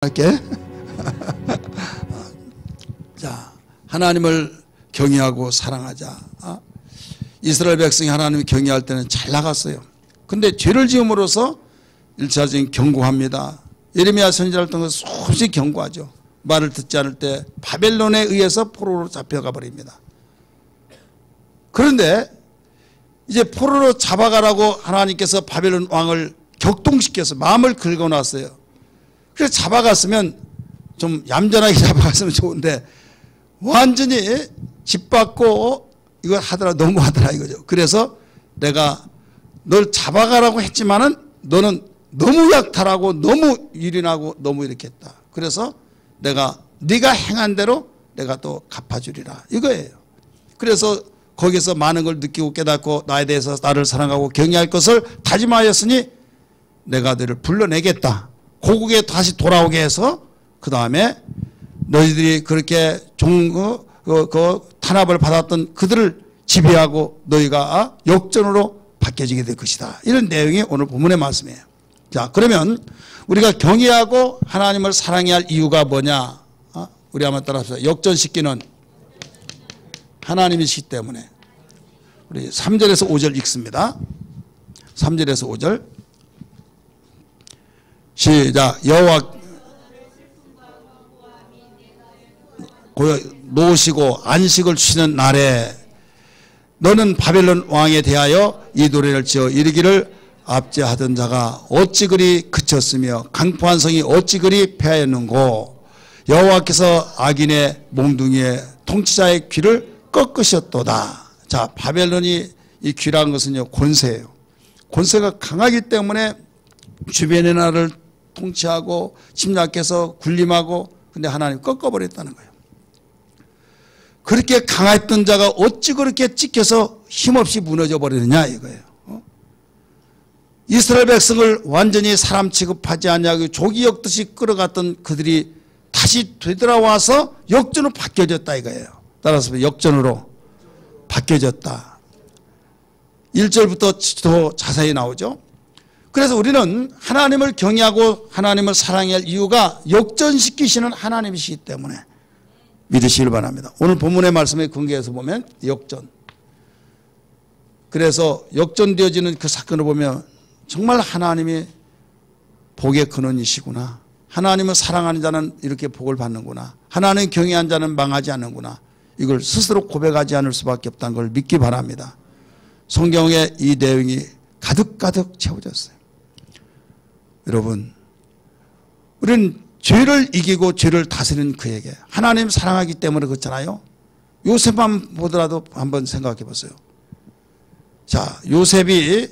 할게. 자, 하나님을 경외하고 사랑하자. 이스라엘 백성이 하나님을 경외할 때는 잘 나갔어요. 근데 죄를 지음으로써 1차적인 경고합니다. 예레미야 선지자를 통해서 수없이 경고하죠. 말을 듣지 않을 때 바벨론에 의해서 포로로 잡혀가 버립니다. 그런데 이제 포로로 잡아가라고 하나님께서 바벨론 왕을 격동시켜서 마음을 긁어놨어요. 그래서 잡아갔으면 좀 얌전하게 잡아갔으면 좋은데 완전히 짓밟고 이거 하더라 너무하더라 이거죠. 그래서 내가 널 잡아가라고 했지만은 너는 너무 약탈하고 너무 유린하고 너무 이렇게 했다. 그래서 내가 네가 행한 대로 내가 또 갚아주리라 이거예요. 그래서 거기서 많은 걸 느끼고 깨닫고 나에 대해서 나를 사랑하고 경외할 것을 다짐하였으니 내가 너를 불러내겠다. 고국에 다시 돌아오게 해서 그 다음에 너희들이 그렇게 탄압을 받았던 그들을 지배하고 너희가 역전으로 바뀌어지게 될 것이다. 이런 내용이 오늘 본문의 말씀이에요. 자, 그러면 우리가 경외하고 하나님을 사랑해야 할 이유가 뭐냐? 우리 한번 따라합시다. 역전시키는 하나님이시기 때문에. 우리 3절에서 5절 읽습니다. 3절에서 5절. 시작. 여호와 놓으시고 안식을 주시는 날에 너는 바벨론 왕에 대하여 이 노래를 지어 이르기를 압제하던 자가 어찌 그리 그쳤으며 강포한 성이 어찌 그리 패하였는고 여호와께서 악인의 몽둥이에 통치자의 귀를 꺾으셨도다. 자, 바벨론이 이 귀라는 것은요 권세예요. 권세가 강하기 때문에 주변의 나라를 통치하고 침략해서 군림하고 근데 하나님 꺾어버렸다는 거예요. 그렇게 강했던 자가 어찌 그렇게 찍혀서 힘없이 무너져 버리느냐 이거예요. 이스라엘 백성을 완전히 사람 취급하지 않냐고 조기 엮듯이 끌어갔던 그들이 다시 되돌아와서 역전으로 바뀌어졌다 이거예요. 따라서 역전으로 바뀌어졌다. 1절부터 더 자세히 나오죠. 그래서 우리는 하나님을 경외하고 하나님을 사랑해야 할 이유가 역전시키시는 하나님이시기 때문에 믿으시길 바랍니다. 오늘 본문의 말씀에 근거해서 보면 역전. 그래서 역전되어지는 그 사건을 보면 정말 하나님이 복의 근원이시구나. 하나님을 사랑하는 자는 이렇게 복을 받는구나. 하나님 경외한 자는 망하지 않는구나. 이걸 스스로 고백하지 않을 수밖에 없다는 걸 믿기 바랍니다. 성경에 이 내용이 가득가득 채워졌어요. 여러분, 우리는 죄를 이기고 죄를 다스리는 그에게 하나님 사랑하기 때문에 그렇잖아요. 요셉만 보더라도 한번 생각해 보세요. 자, 요셉이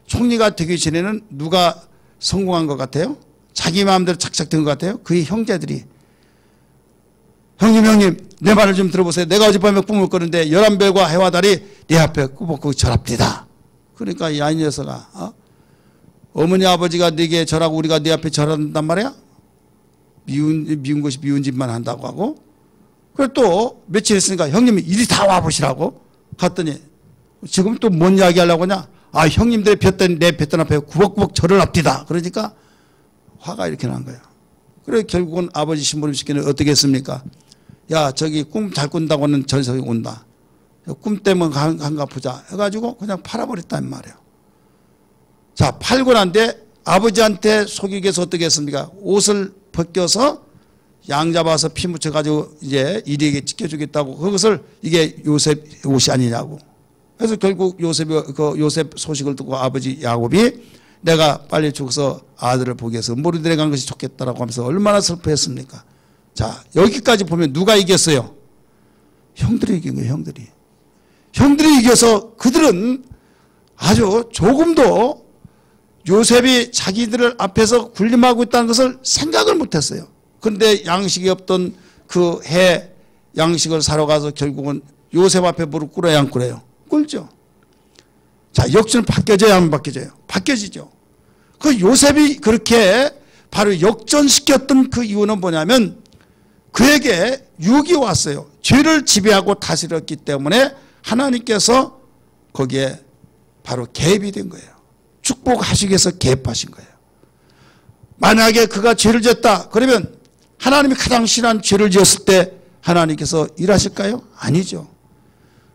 총리가 되기 전에는 누가 성공한 것 같아요? 자기 마음대로 착착 된 것 같아요? 그의 형제들이 형님 내 말을 좀 들어보세요. 내가 어젯밤에 꿈을 꿨는데 11별과 해와 달이 내 앞에 꾸벅꾸벅 절합니다. 그러니까 이 녀석아 어머니 아버지가 네게 절하고 우리가 네 앞에 절한단 말이야? 미운 것이 미운 짓만 한다고 하고 그리고 또 며칠 있으니까 형님이 이리 다 와보시라고 갔더니 지금 또 뭔 이야기 하려고 하냐? 형님들이 내 볕던 앞에 구벅구벅 절을 합디다. 그러니까 화가 이렇게 난 거예요. 그래 결국은 아버지 신부름 시키는 어떻게 했습니까? 야 저기 꿈 잘 꾼다고는 전석이 온다. 꿈 때문에 한가 보자 해가지고 그냥 팔아버렸단 말이에요. 자, 팔고 난 뒤에 아버지한테 속이기 위해서 어떻게 했습니까? 옷을 벗겨서 양 잡아서 피 묻혀가지고 이제 이리에게 지켜주겠다고 그것을 이게 요셉 옷이 아니냐고. 그래서 결국 요셉 소식을 듣고 아버지 야곱이 내가 빨리 죽어서 아들을 보기 위해서 음모로 데려간 것이 좋겠다라고 하면서 얼마나 슬퍼했습니까? 자, 여기까지 보면 누가 이겼어요? 형들이 이긴 거예요, 형들이. 형들이 이겨서 그들은 아주 조금도 요셉이 자기들을 앞에서 군림하고 있다는 것을 생각을 못했어요. 그런데 양식이 없던 그 해 양식을 사러 가서 결국은 요셉 앞에 무릎 꿇어야 안 꿇어요? 꿇죠. 자, 역전은 바뀌어져야 안 바뀌어져요? 바뀌어지죠. 그 요셉이 그렇게 바로 역전시켰던 그 이유는 뭐냐면 그에게 유혹이 왔어요. 죄를 지배하고 다스렸기 때문에 하나님께서 거기에 바로 개입이 된 거예요. 축복하시기 위해서 개입하신 거예요. 만약에 그가 죄를 지었다 그러면 하나님이 가장 싫어하는 죄를 지었을 때 하나님께서 일하실까요? 아니죠.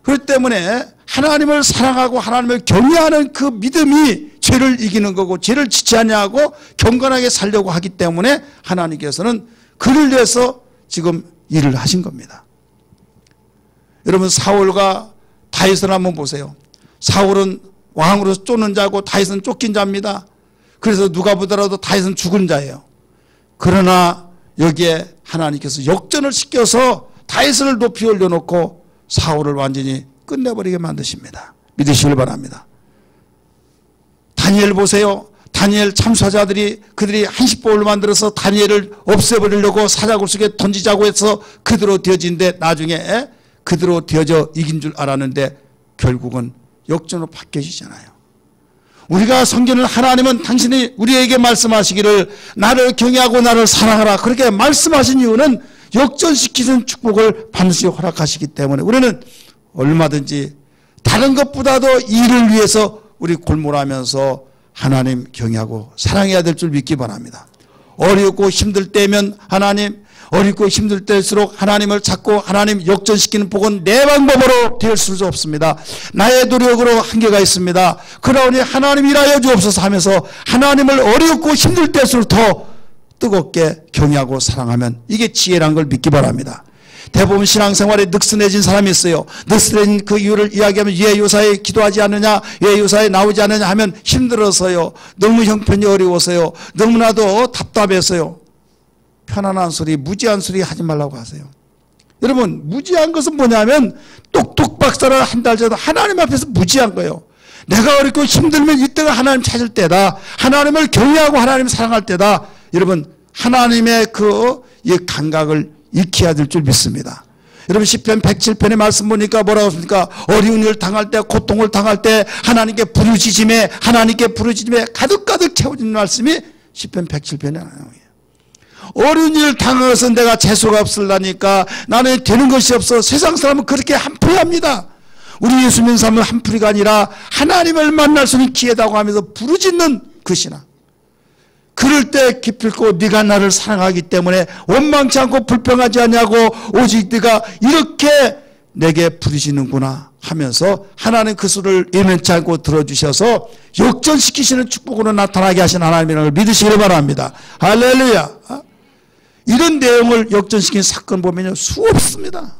그렇기 때문에 하나님을 사랑하고 하나님을 경외하는 그 믿음이 죄를 이기는 거고 죄를 짓지 아니하고 경건하게 살려고 하기 때문에 하나님께서는 그를 위해서 지금 일을 하신 겁니다. 여러분 사울과 다윗을 한번 보세요. 사울은 왕으로서 쫓는 자고 다윗은 쫓긴 자입니다. 그래서 누가 보더라도 다윗은 죽은 자예요. 그러나 여기에 하나님께서 역전을 시켜서 다윗을 높이 올려놓고 사울을 완전히 끝내버리게 만드십니다. 믿으시길 바랍니다. 다니엘 보세요. 다니엘 참사자들이 그들이 한십보를 만들어서 다니엘을 없애버리려고 사자굴 속에 던지자고 해서 그대로 되어진데 나중에 그대로 되어져 이긴 줄 알았는데 결국은 역전으로 바뀌어지잖아요. 우리가 섬기는 하나님은 당신이 우리에게 말씀하시기를 나를 경외하고 나를 사랑하라 그렇게 말씀하신 이유는 역전시키는 축복을 반드시 허락하시기 때문에 우리는 얼마든지 다른 것보다도 이를 위해서 우리 골몰하면서 하나님 경외하고 사랑해야 될 줄 믿기 바랍니다. 어렵고 힘들 때면 하나님, 어렵고 힘들 때일수록 하나님을 찾고 하나님 역전시키는 복은 내 방법으로 될 수 없습니다. 나의 노력으로 한계가 있습니다. 그러니 하나님 일하여 주옵소서 하면서 하나님을 어렵고 힘들 때일수록 더 뜨겁게 경외하고 사랑하면 이게 지혜란 걸 믿기 바랍니다. 대부분 신앙생활에 늑슨해진 사람이 있어요. 늑슨해진 그 이유를 이야기하면 왜 요사에 기도하지 않느냐, 왜 요사에 나오지 않느냐 하면 힘들어서요. 너무 형편이 어려워서요. 너무나도 답답해서요. 편안한 소리, 무지한 소리 하지 말라고 하세요. 여러분 무지한 것은 뭐냐면 똑똑 박사를 한 달 전에 하나님 앞에서 무지한 거예요. 내가 어렵고 힘들면 이때가 하나님 찾을 때다. 하나님을 경외하고 하나님을 사랑할 때다. 여러분 하나님의 이 감각을 익혀야 될 줄 믿습니다. 여러분 시편 107편의 말씀 보니까 뭐라고 했습니까? 어려운 일을 당할 때 고통을 당할 때 하나님께 부르짖음에 가득가득 채워지는 말씀이 시편 107편의 내용이에요. 어려운 일을 당해서 내가 재수가 없으려니까 나는 되는 것이 없어. 세상 사람은 그렇게 한풀이합니다. 우리 예수 믿는 사람은 한풀이가 아니라 하나님을 만날 수 있는 기회다고 하면서 부르짖는 그 신앙. 그럴 때 기필코 네가 나를 사랑하기 때문에 원망치 않고 불평하지 않냐고 오직 네가 이렇게 내게 부르시는구나 하면서 하나님 그 소리를 예면치 않고 들어주셔서 역전시키시는 축복으로 나타나게 하신 하나님을 믿으시길 바랍니다. 할렐루야. 이런 내용을 역전시킨 사건 보면요 수없습니다.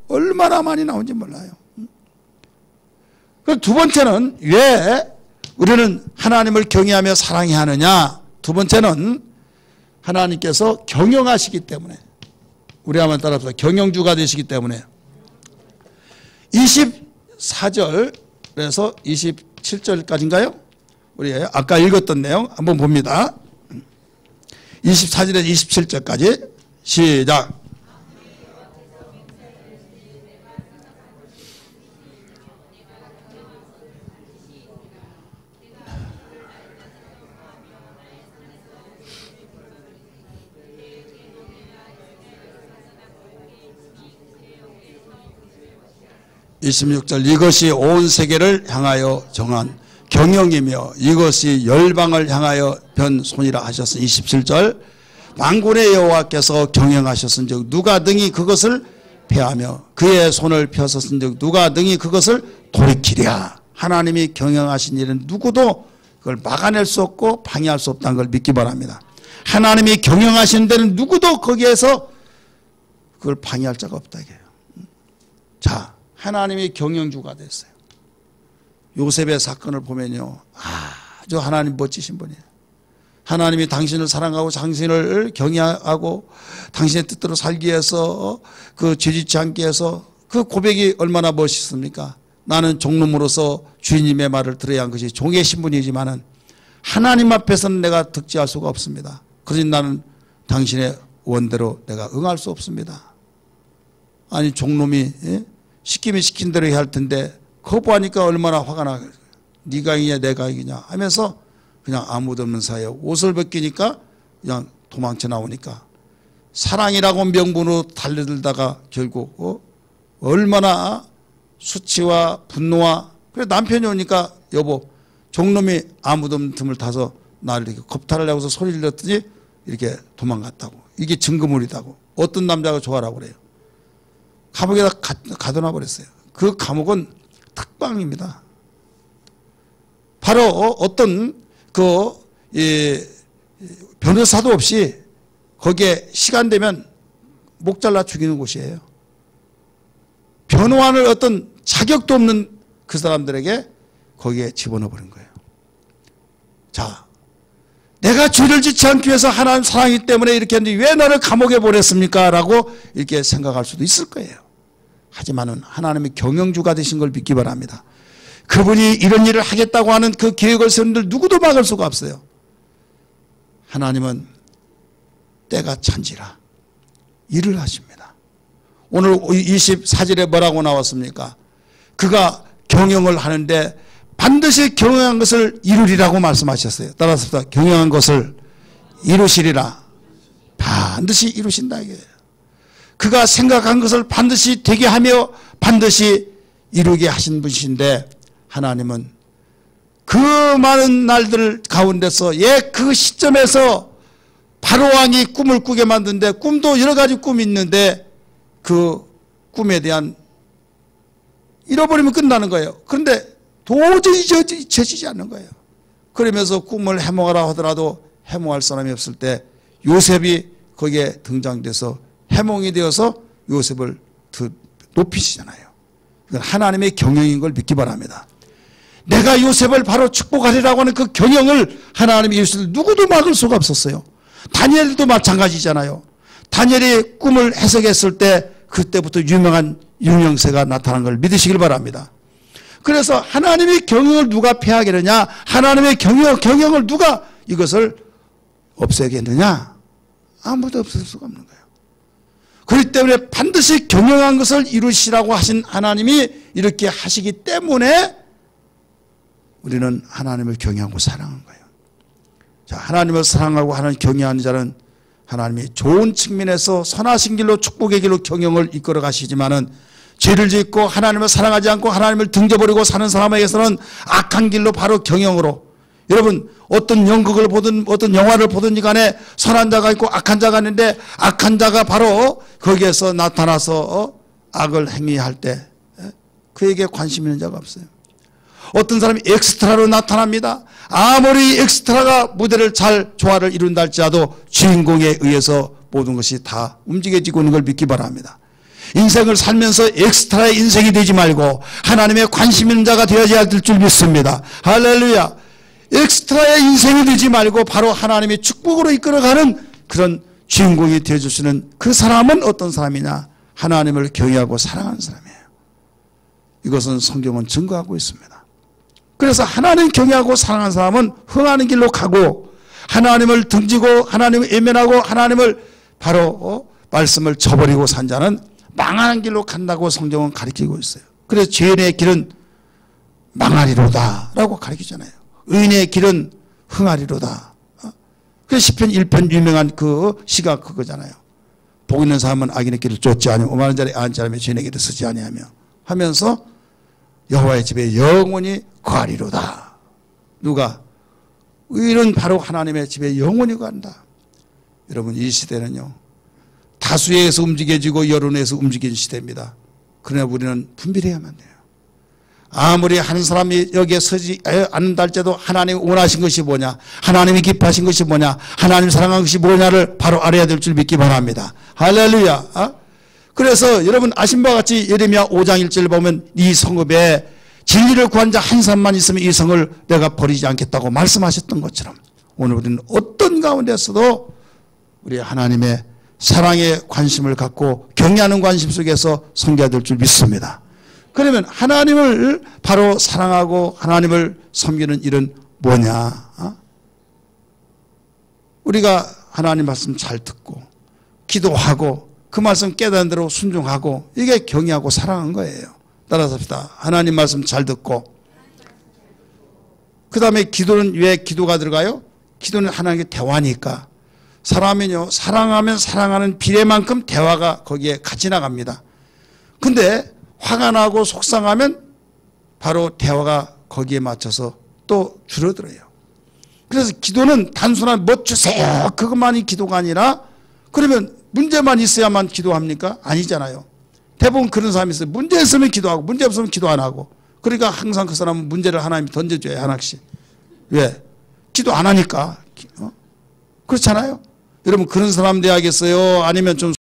얼마나 많이 나온지 몰라요. 두 번째는 왜 우리는 하나님을 경외하며 사랑해야 하느냐. 두 번째는 하나님께서 경영하시기 때문에 우리 한번 따라서 경영주가 되시기 때문에 24절에서 27절까지인가요? 우리 아까 읽었던 내용 한번 봅니다. 24절에서 27절까지 시작. (26절) 이것이 온 세계를 향하여 정한 경영이며 이것이 열방을 향하여 변 손이라 하셨으니 27절 만군의 여호와께서 경영하셨은즉 누가 능히 그것을 패하며 그의 손을 펴섰은즉 누가 능히 그것을 돌이키랴. 하나님이 경영하신 일은 누구도 그걸 막아낼 수 없고 방해할 수 없다는 걸 믿기 바랍니다. 하나님이 경영하시는 데는 누구도 거기에서 그걸 방해할 자가 없다 이게요. 자, 하나님이 경영주가 됐어요. 요셉의 사건을 보면요 아주 하나님 멋지신 분이에요. 하나님이 당신을 사랑하고 당신을 경외하고 당신의 뜻대로 살기 위해서 그 죄짓지 않기 위해서 그 고백이 얼마나 멋있습니까? 나는 종놈으로서 주인님의 말을 들어야 한 것이 종의 신분이지만은 하나님 앞에서는 내가 득지할 수가 없습니다. 그러니 나는 당신의 원대로 내가 응할 수 없습니다. 아니 종놈이 시키면 시킨 대로 해야 할 텐데 거부하니까 얼마나 화가 나. 네가 이기냐 내가 이기냐 하면서 그냥 아무도 없는 사이에 옷을 벗기니까 그냥 도망쳐 나오니까 사랑이라고 명분으로 달려들다가 결국 얼마나 수치와 분노와 그래 남편이 오니까 여보 종놈이 아무도 없는 틈을 타서 나를 이렇게 겁탈을 하고서 소리를 냈더니 이렇게 도망갔다고. 이게 증거물이다고. 어떤 남자가 좋아라고 그래요. 감옥에다 가둬놔 버렸어요. 그 감옥은 특방입니다. 바로 어떤 변호사도 없이 거기에 시간 되면 목 잘라 죽이는 곳이에요. 변호할 어떤 자격도 없는 그 사람들에게 거기에 집어넣어 버린 거예요. 자, 내가 죄를 짓지 않기 위해서 하나님 사랑이기 때문에 이렇게 했는데 왜 나를 감옥에 보냈습니까? 라고 이렇게 생각할 수도 있을 거예요. 하지만은 하나님의 경영주가 되신 걸 믿기 바랍니다. 그분이 이런 일을 하겠다고 하는 그 계획을 세우는들 누구도 막을 수가 없어요. 하나님은 때가 찬지라 일을 하십니다. 오늘 24절에 뭐라고 나왔습니까? 그가 경영을 하는데 반드시 경영한 것을 이루리라고 말씀하셨어요. 따라서 경영한 것을 이루시리라. 반드시 이루신다 이게요. 그가 생각한 것을 반드시 되게 하며 반드시 이루게 하신 분이신데 하나님은 그 많은 날들 가운데서 그 시점에서 바로왕이 꿈을 꾸게 만드는데 꿈도 여러 가지 꿈이 있는데 그 꿈에 대한 잃어버리면 끝나는 거예요. 그런데 도저히 잊혀지지 않는 거예요. 그러면서 꿈을 해몽하라 하더라도 해몽할 사람이 없을 때 요셉이 거기에 등장돼서 해몽이 되어서 요셉을 더 높이시잖아요. 이건 하나님의 경영인 걸 믿기 바랍니다. 내가 요셉을 바로 축복하리라고 하는 그 경영을 하나님이 요셉을 누구도 막을 수가 없었어요. 다니엘도 마찬가지잖아요. 다니엘이 꿈을 해석했을 때 그때부터 유명한 유명세가 나타난 걸 믿으시길 바랍니다. 그래서 하나님의 경영을 누가 폐하겠느냐? 하나님의 경영을 누가 이것을 없애겠느냐? 아무도 없을 수가 없는 거예요. 그렇기 때문에 반드시 경영한 것을 이루시라고 하신 하나님이 이렇게 하시기 때문에 우리는 하나님을 경외하고 사랑한 거예요. 자, 하나님을 사랑하고 하나님 경외하는 자는 하나님이 좋은 측면에서 선하신 길로 축복의 길로 경영을 이끌어 가시지만은 죄를 짓고 하나님을 사랑하지 않고 하나님을 등져버리고 사는 사람에게서는 악한 길로 바로 경영으로, 여러분 어떤 연극을 보든 어떤 영화를 보든지 간에 선한 자가 있고 악한 자가 있는데 악한 자가 바로 거기에서 나타나서 악을 행위할 때 그에게 관심 있는 자가 없어요. 어떤 사람이 엑스트라로 나타납니다. 아무리 엑스트라가 무대를 잘 조화를 이룬다 할지라도 주인공에 의해서 모든 것이 다 움직여지고 있는 걸 믿기 바랍니다. 인생을 살면서 엑스트라의 인생이 되지 말고 하나님의 관심 있는 자가 되어야 될 줄 믿습니다. 할렐루야. 엑스트라의 인생이 되지 말고 바로 하나님의 축복으로 이끌어가는 그런 주인공이 되어주시는 그 사람은 어떤 사람이냐? 하나님을 경외하고 사랑하는 사람이에요. 이것은 성경은 증거하고 있습니다. 그래서 하나님 경외하고 사랑하는 사람은 흥하는 길로 가고 하나님을 등지고 하나님을 외면하고 하나님을 바로 말씀을 저버리고 산 자는 망하는 길로 간다고 성경은 가르치고 있어요. 그래서 죄인의 길은 망하리로다 라고 가르치잖아요. 의인의 길은 흥하리로다. 그래서 시편 1편 유명한 그 시가 그거잖아요. 복 있는 사람은 악인의 길을 쫓지 아니하며 오만한 자리 안은 자라며 죄인의 길을 쓰지 아니하며 하면서 여호와의 집에 영원히 거하리로다. 누가? 의인은 바로 하나님의 집에 영원히 거한다. 여러분 이 시대는요 다수에서 움직여지고 여론에서 움직이는 시대입니다. 그러나 우리는 분별해야만 돼요. 아무리 한 사람이 여기에 서지 않는다 할지라도 하나님이 원하신 것이 뭐냐, 하나님이 기뻐하신 것이 뭐냐, 하나님 사랑한 것이 뭐냐를 바로 알아야 될 줄 믿기 바랍니다. 할렐루야. 그래서 여러분 아신 바와 같이 예레미야 5장 1절을 보면 이 성읍에 진리를 구한 자 한 사람만 있으면 이 성을 내가 버리지 않겠다고 말씀하셨던 것처럼 오늘 우리는 어떤 가운데서도 우리 하나님의 사랑에 관심을 갖고 경외하는 관심 속에서 섬겨야 될 줄 믿습니다. 그러면 하나님을 바로 사랑하고 하나님을 섬기는 일은 뭐냐? 우리가 하나님 말씀 잘 듣고 기도하고 그 말씀 깨닫는 대로 순종하고 이게 경외하고 사랑한 거예요. 따라서 합시다. 하나님 말씀 잘 듣고 그 다음에 기도는 왜 기도가 들어가요? 기도는 하나님의 대화니까 사람은요 사랑하면 사랑하는 비례만큼 대화가 거기에 같이 나갑니다. 근데 화가 나고 속상하면 바로 대화가 거기에 맞춰서 또 줄어들어요. 그래서 기도는 단순한 뭐 주세요 그것만이 기도가 아니라 그러면 문제만 있어야만 기도합니까? 아니잖아요. 대부분 그런 사람이 있어요. 문제 있으면 기도하고 문제 없으면 기도 안 하고. 그러니까 항상 그 사람은 문제를 하나님이 던져줘요. 하나씩. 왜? 기도 안 하니까. 그렇잖아요. 여러분 그런 사람 돼야겠어요? 아니면 좀